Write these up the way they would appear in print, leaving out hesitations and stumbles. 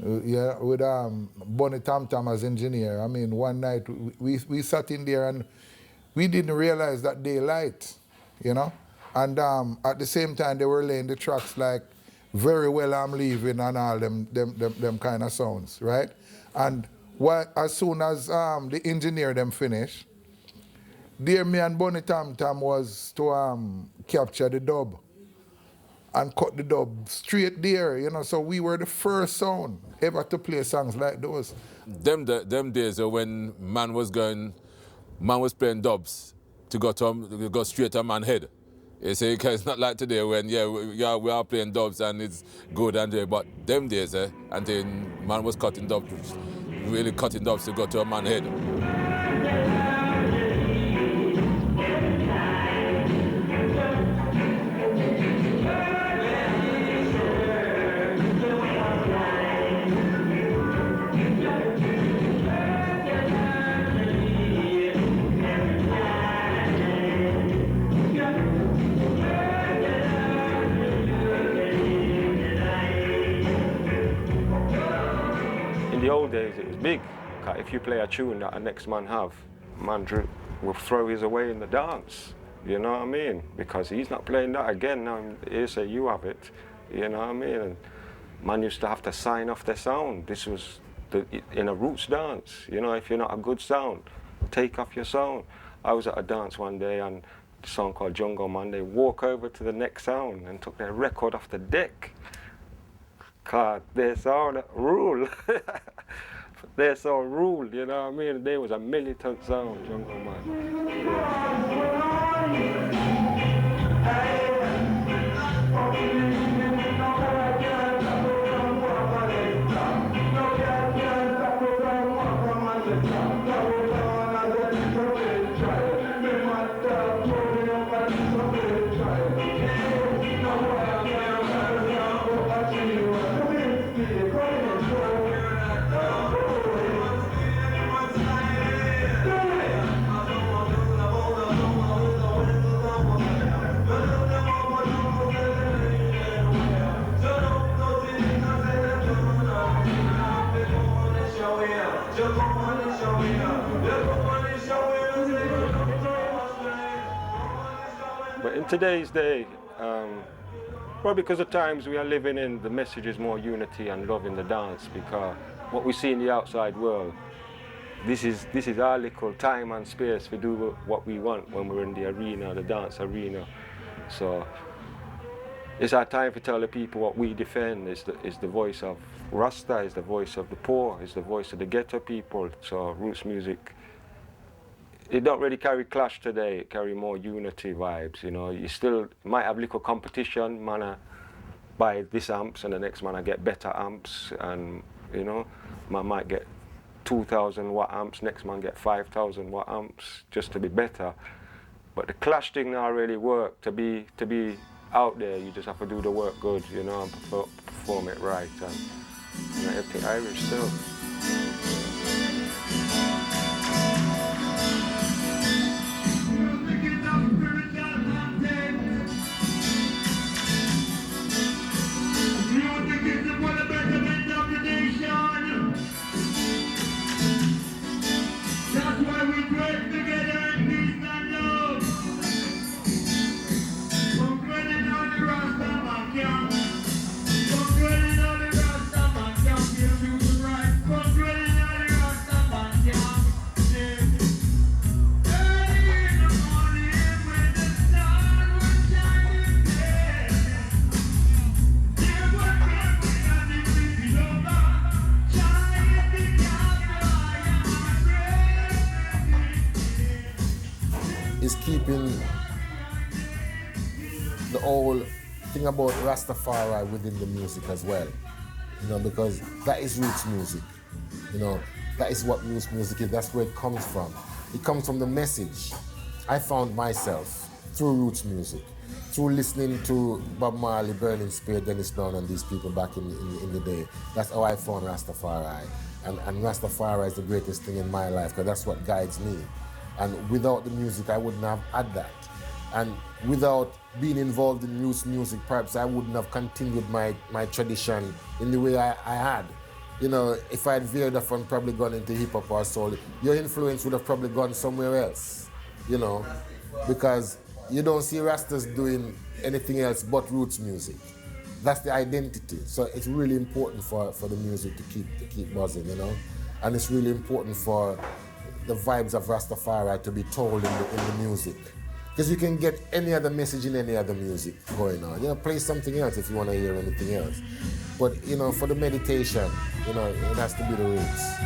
Yeah, with Bonnie Tam Tam as engineer. I mean, one night we sat in there and we didn't realize that daylight, you know. And at the same time, they were laying the tracks like "Very Well I'm Leaving" and all them kind of sounds, right? And as soon as the engineer them finished, there me and Bonnie Tam Tam was to capture the dub and cut the dub straight there, you know. So we were the first sound ever to play songs like those. Them days when man was playing dubs to go straight to man's head. You see, 'cause it's not like today when we are playing dubs and it's good and but them days and then man was cutting dubs, really cutting dubs to go to a man's head. In the old days, it was big. If you play a tune that a next man have, man will throw his away in the dance. You know what I mean? Because he's not playing that again. Now he say you have it. You know what I mean? And man used to have to sign off their sound. This was in a roots dance. You know, if you're not a good sound, take off your sound. I was at a dance one day and a song called Jungle Man. They walk over to the next sound and took their record off the deck. God, their sound rule. Their sound rule, you know what I mean? There was a militant sound, Jungle Man. But in today's day, probably because of times we are living in, the message is more unity and love in the dance, because what we see in the outside world, this is our little time and space to do what we want when we're in the arena, the dance arena. So it's our time to tell the people what we defend is the voice of Rasta, is the voice of the poor, is the voice of the ghetto people. So roots music, it don't really carry clash today, it carry more unity vibes, you know. You still might have little competition, man buy this amps and the next man I get better amps, and you know, man might get 2,000 watt amps, next man get 5,000 watt amps just to be better. But the clash thing now really work. To be out there, you just have to do the work good, you know, and perform it right, and you know, everything Irish still. Is keeping the whole thing about Rastafari within the music as well, you know, because that is roots music, you know, that is what roots music is, that's where it comes from. It comes from the message. I found myself through roots music, through listening to Bob Marley, Burning Spear, Dennis Brown and these people back in the day. That's how I found Rastafari. And Rastafari is the greatest thing in my life, because that's what guides me. And without the music, I wouldn't have had that. And without being involved in roots music, perhaps I wouldn't have continued my tradition in the way I had. you know, if I'd veered off and probably gone into hip hop or soul, your influence would have probably gone somewhere else, you know, because you don't see Rastas doing anything else but roots music. That's the identity. So it's really important for the music to keep buzzing, you know, and it's really important for the vibes of Rastafari to be told in the music. Because you can get any other message in any other music going on. You know, play something else if you want to hear anything else. But, you know, for the meditation, you know, it has to be the roots.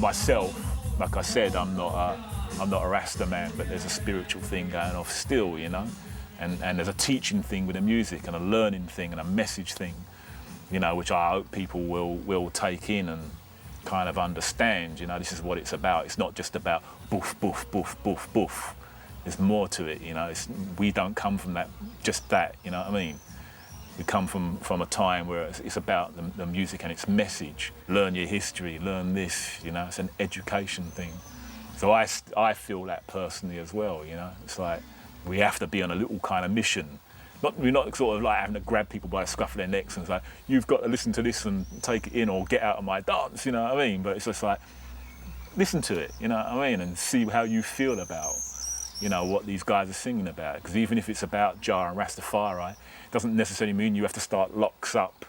Myself, like I said, I'm not a Rasta man, but there's a spiritual thing going off still, you know, and there's a teaching thing with the music and a learning thing and a message thing, you know, which I hope people will take in and kind of understand. You know, this is what it's about. It's not just about boof, boof, boof, boof, boof. There's more to it, you know. We don't come from that, just that, you know what I mean? We come from a time where it's about the music and its message. Learn your history, learn this, you know, it's an education thing. So I feel that personally as well, you know. It's like we have to be on a little kind of mission. We're not sort of like having to grab people by the scruff of their necks and say, you've got to listen to this and take it in or get out of my dance, you know what I mean? But it's just like, listen to it, you know what I mean? And see how you feel about, you know, what these guys are singing about. Because even if it's about Jah and Rastafari, doesn't necessarily mean you have to start locks up,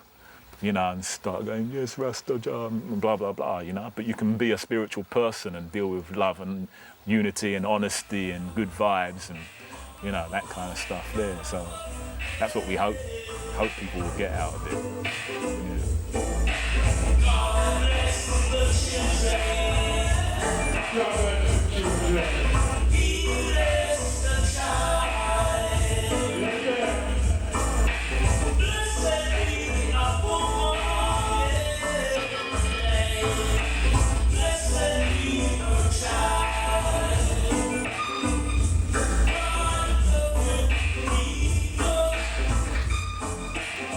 you know, and start going, yes, Rasta, Jah, and blah, blah, blah, you know. But you can be a spiritual person and deal with love and unity and honesty and good vibes and, you know, that kind of stuff there. So that's what we hope people will get out of it. Yeah.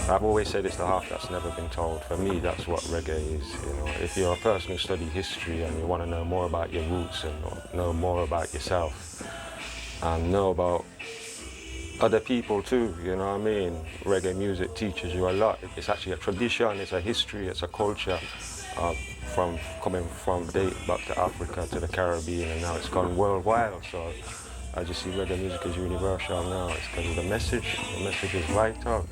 I've always said it's the half that's never been told. For me, that's what reggae is. You know, if you're a person who studies history and you want to know more about your roots and know more about yourself and know about other people too, you know what I mean? Reggae music teaches you a lot. It's actually a tradition, it's a history, it's a culture from coming from date back to Africa to the Caribbean, and now it's gone worldwide. So I just see reggae music as universal now. It's because of the message. The message is vital.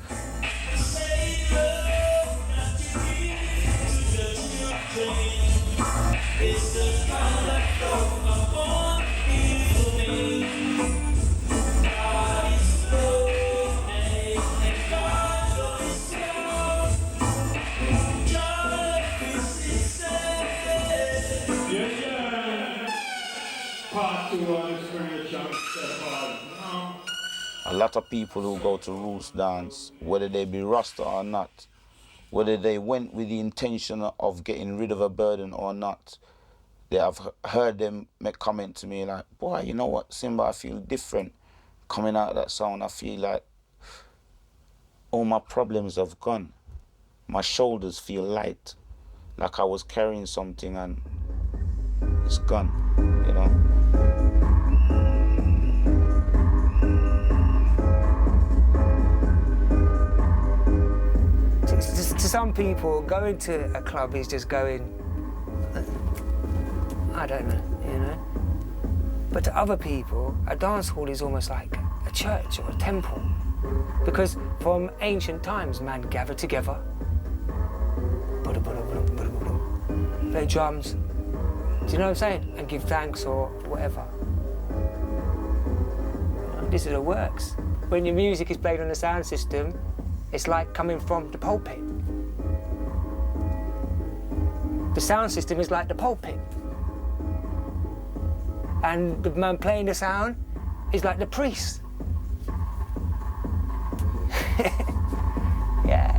A lot of people who go to roots dance, whether they be Rasta or not, whether they went with the intention of getting rid of a burden or not, they have heard them make comment to me like, boy, you know what, Simba, I feel different. Coming out of that sound, I feel like all my problems have gone. My shoulders feel light, like I was carrying something and it's gone, you know? To some people, going to a club is just going, I don't know, you know? But to other people, a dance hall is almost like a church or a temple. Because from ancient times, man gathered together, play drums, do you know what I'm saying? And give thanks or whatever. This is what works. When your music is played on the sound system, it's like coming from the pulpit. The sound system is like the pulpit. and the man playing the sound is like the priest. Yeah.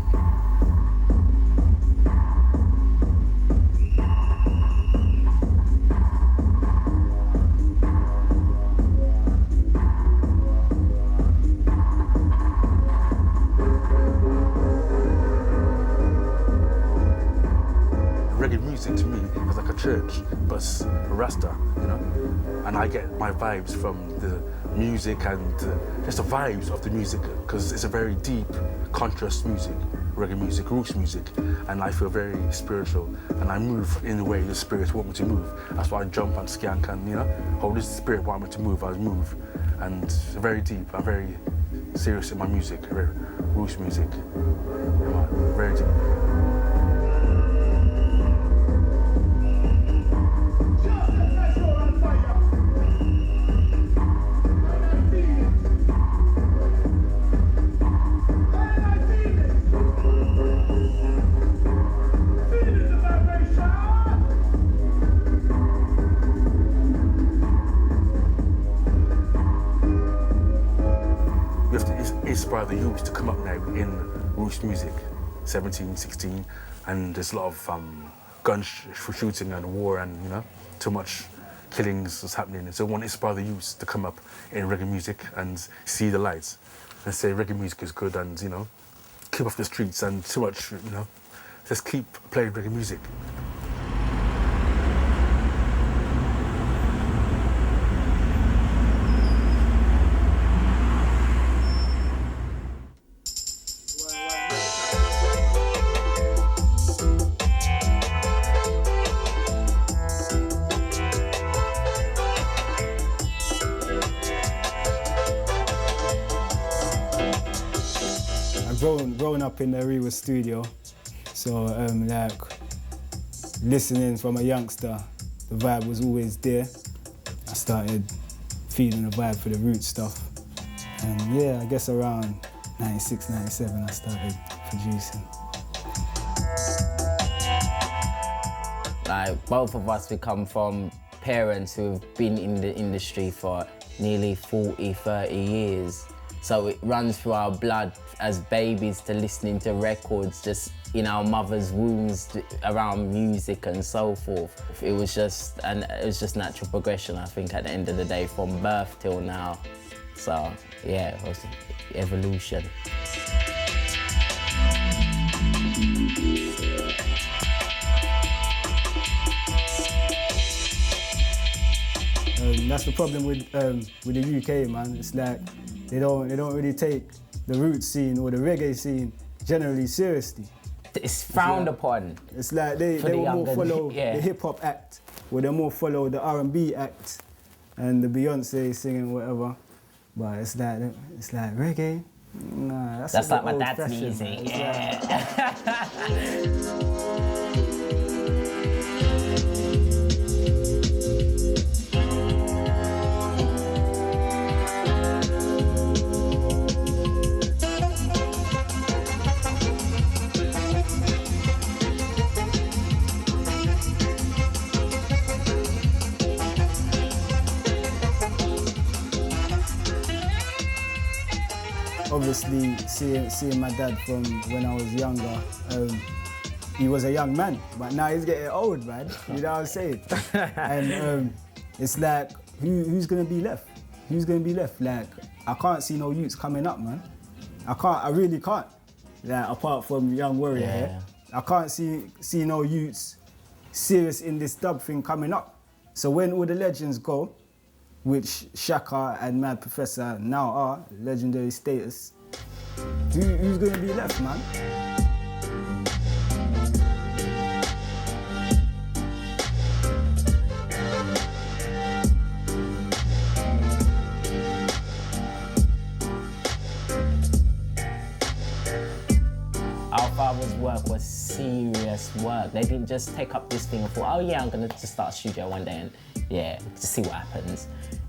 Reggae music to me is like a church, but it's a Rasta, you know. And I get my vibes from the music and just the vibes of the music, because it's a very deep, conscious music, reggae music, roots music, and I feel very spiritual, and I move in the way the spirit want me to move. That's why I jump and skank and, you know, Holy Spirit want me to move, I move. And it's very deep, I'm very serious in my music, roots music, very deep. We have to inspire the youth to come up now in roots music, 17, 16, and there's a lot of gun shooting and war and, you know, too much killings is happening. So I want to inspire the youth to come up in reggae music and see the lights and say reggae music is good and, you know, keep off the streets and too much, you know, just keep playing reggae music. Growing up in the Arewa studio, so like listening from a youngster, the vibe was always there. I started feeling the vibe for the root stuff, and yeah, I guess around 96, 97 I started producing. Like both of us, we come from parents who have been in the industry for nearly 40, 30 years. So it runs through our blood as babies to listening to records just in our mother's wombs around music and so forth. It was just natural progression, I think, at the end of the day, from birth till now. So yeah, it was evolution. That's the problem with the UK, man. It's like they don't really take the roots scene or the reggae scene generally seriously. It's frowned upon. It's like they will more follow the hip hop act, or they more follow the R&B act, and the Beyonce singing whatever. But it's like reggae. Nah, that's like my dad's music. Yeah. Obviously, seeing my dad from when I was younger, he was a young man, but now he's getting old, man. You know what I'm saying? And it's like, who's gonna be left? Who's gonna be left? Like, I can't see no youths coming up, man. I really can't. Like, apart from Young Warrior here, I can't see no youths serious in this dub thing coming up. So when all the legends go, which Shaka and Mad Professor now are, legendary status, who's gonna be left, man? Our father's work was serious work. They didn't just take up this thing and thought, oh yeah, I'm gonna just start a studio one day and yeah, to see what happens.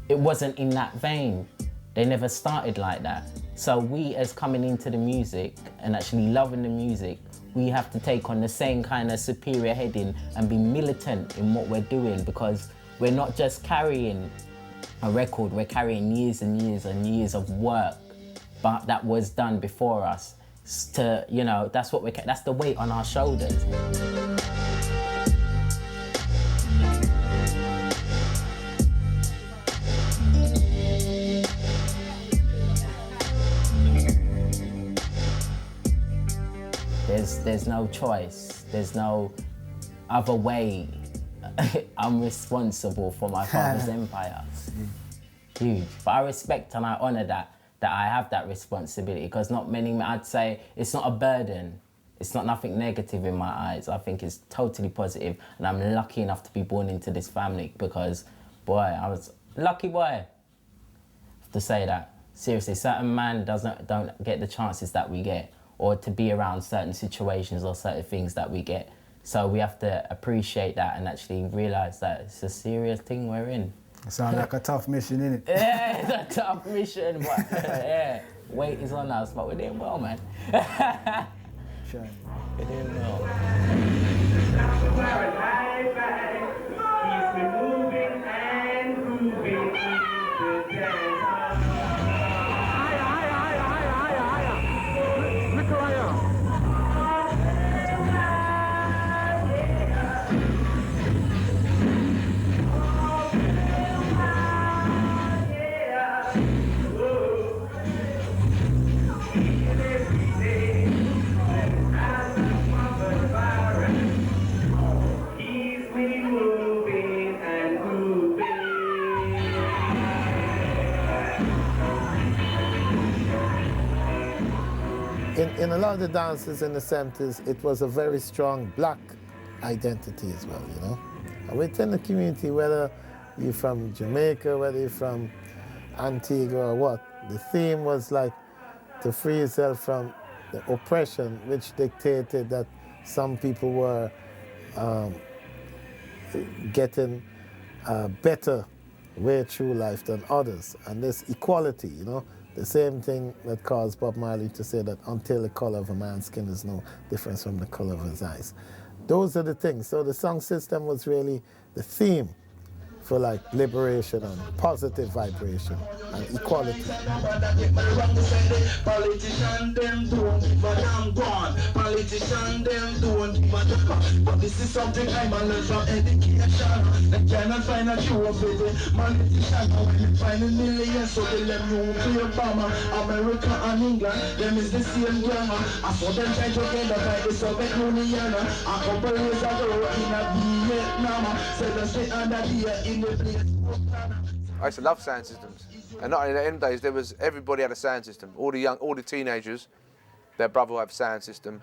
It wasn't in that vein. They never started like that. So we, as coming into the music and actually loving the music, we have to take on the same kind of superior heading and be militant in what we're doing, because we're not just carrying a record, we're carrying years and years and years of work, but that was done before us. To, you know, that's the weight on our shoulders. There's no choice. There's no other way. I'm responsible for my father's empire. Huge. But I respect and I honour that I have that responsibility, because not many, I'd say it's not a burden. It's not nothing negative in my eyes. I think it's totally positive, and I'm lucky enough to be born into this family because, boy, I was a lucky boy to say that. Seriously, certain man don't get the chances that we get, or to be around certain situations or certain things that we get. So we have to appreciate that and actually realise that it's a serious thing we're in. It sounds like a tough mission, innit? Yeah, it's a tough mission, but yeah, weight is on us, but we're doing well, man. Sure. We're doing well. In a lot of the dances in the 70s, it was a very strong black identity as well, you know. And within the community, whether you're from Jamaica, whether you're from Antigua or what, the theme was like to free yourself from the oppression which dictated that some people were getting a better way through life than others. And this equality, you know, the same thing that caused Bob Marley to say that until the color of a man's skin is no difference from the color of his eyes. Those are the things. So the song system was really the theme for like liberation and positive vibration and equality. Politician them don't give a damn gone. Politician them don't give a damn. But this is something I'm a learn from education. They cannot find a true of it. Politician when you find a million, so they let nuclear bomber. America and England, them is the same grammar. I saw them try to get up by the Soviet Union. A couple years ago in a Vietnam, said the state under the I used to love sound systems, and not only in the end days, everybody had a sound system. All the teenagers, their brother would have a sound system,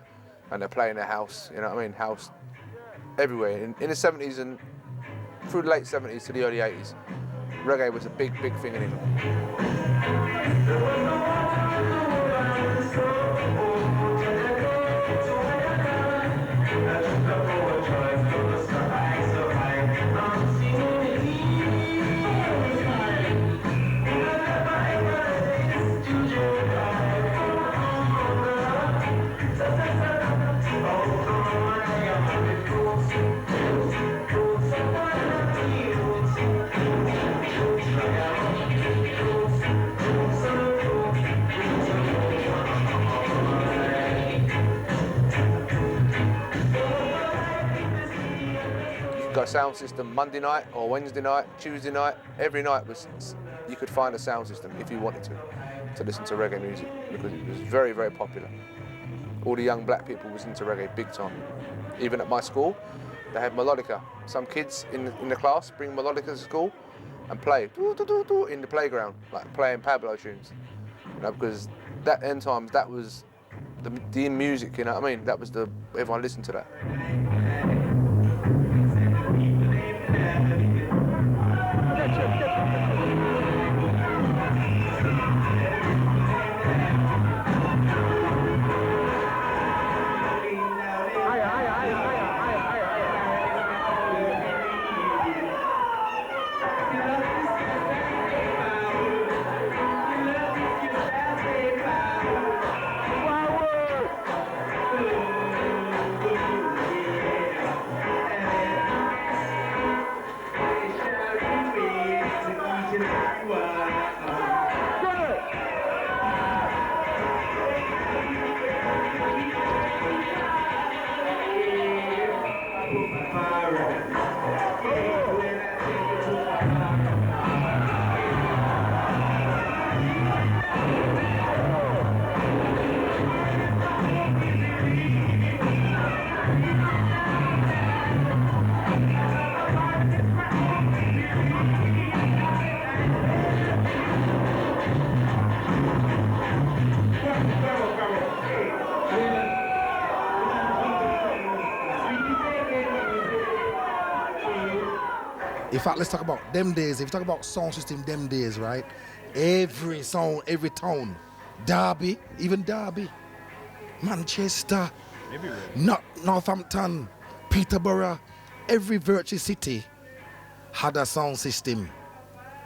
and they're playing their house. You know what I mean? House everywhere. In the 70s and through the late 70s to the early 80s, reggae was a big thing in England. Got a sound system Monday night or Wednesday night, Tuesday night. Every night you could find a sound system if you wanted to listen to reggae music, because it was very, very popular. All the young black people was into reggae big time. Even at my school, they had melodica. Some kids in the class bring melodica to school and play in the playground, like playing Pablo tunes. You know, because that end times that was the music. You know what I mean? That was everyone listened to that. In fact, let's talk about them days. If you talk about sound system, them days, right? Every sound, every town, Derby, even Derby, Manchester, Northampton, Peterborough, every virtual city had a sound system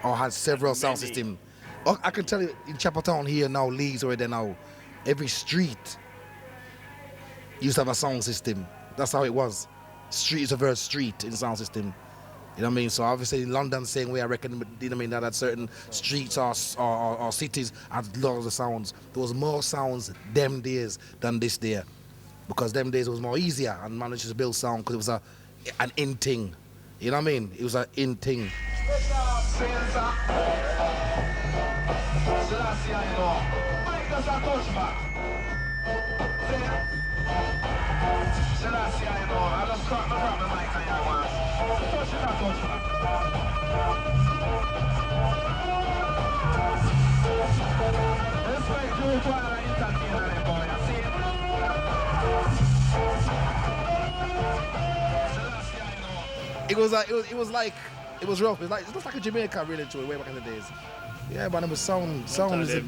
or had several sound systems. I can tell you in Chapeltown here now, Leeds already now, every street used to have a sound system. That's how it was. Street is a very street in sound system. You know what I mean? So obviously in London, same way, I reckon, you know what I mean, that certain streets or cities had lots of sounds. There was more sounds them days than this day. Because them days it was more easier and managed to build sound because it was an in thing. You know what I mean? It was an in thing. It was rough. It was like a Jamaica really to it way back in the days. Yeah, but it was sound.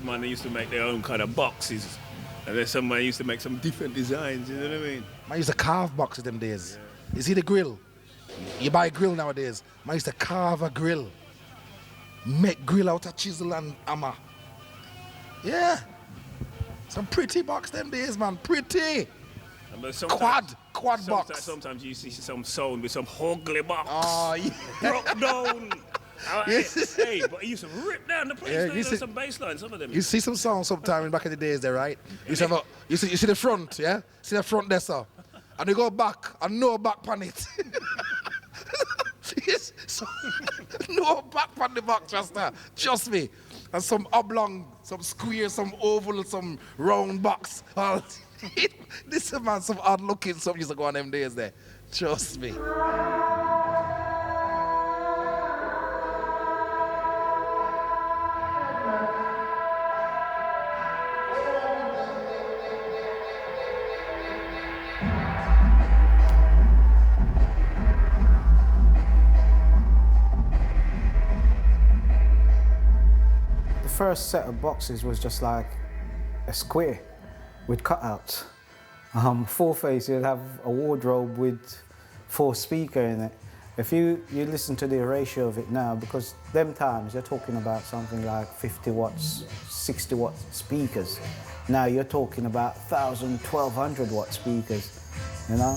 Man, they used to make their own kind of boxes. And then somebody used to make some different designs, you know what I mean? Man used to carve boxes them days. Yeah. You see the grill? You buy a grill nowadays. Man used to carve a grill. Make grill out of chisel and hammer. Yeah. Some pretty box them days, man. Pretty. Quad box. Sometimes you see some sound with some ugly box. Oh, yeah. Broke down. Hey, but he used to rip down the place. Yeah, you see some bass line, some of them. You see some songs sometime back in the days there, right? You see the front, yeah? See the front there, sir? And you go back and no back pan it. Yes, so, no back pan the box, trust me. And some oblong, some square, some oval, some round box. This is, man, some odd looking stuff used to go on them days there. Trust me. The first set of boxes was just like a square with cutouts. Four face, you'd have a wardrobe with 4 speakers in it. If you listen to the ratio of it now, because them times you're talking about something like 50 watts, 60 watt speakers. Now you're talking about 1,000, 1,200 watt speakers, you know?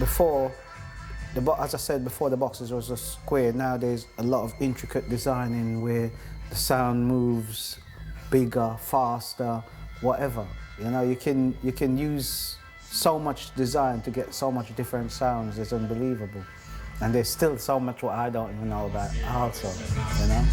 Before, as I said before, the boxes was a square. Now there's a lot of intricate designing where the sound moves bigger, faster, whatever. You know, you can use so much design to get so much different sounds. It's unbelievable. And there's still so much what I don't even know about also, you know?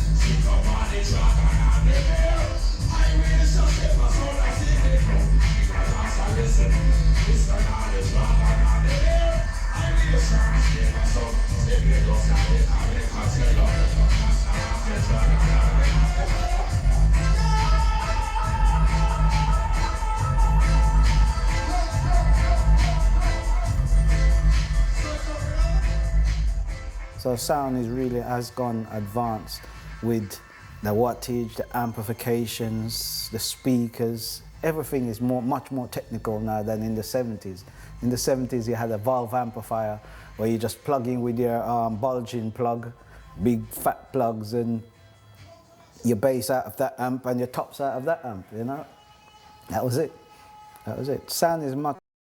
So sound has gone advanced with the wattage, the amplifications, the speakers, everything is much more technical now than in the 70s. In the 70s, you had a valve amplifier where you just plug in with your bulging plug, big fat plugs, and your bass out of that amp and your tops out of that amp, you know? That was it. That was it. Sound is much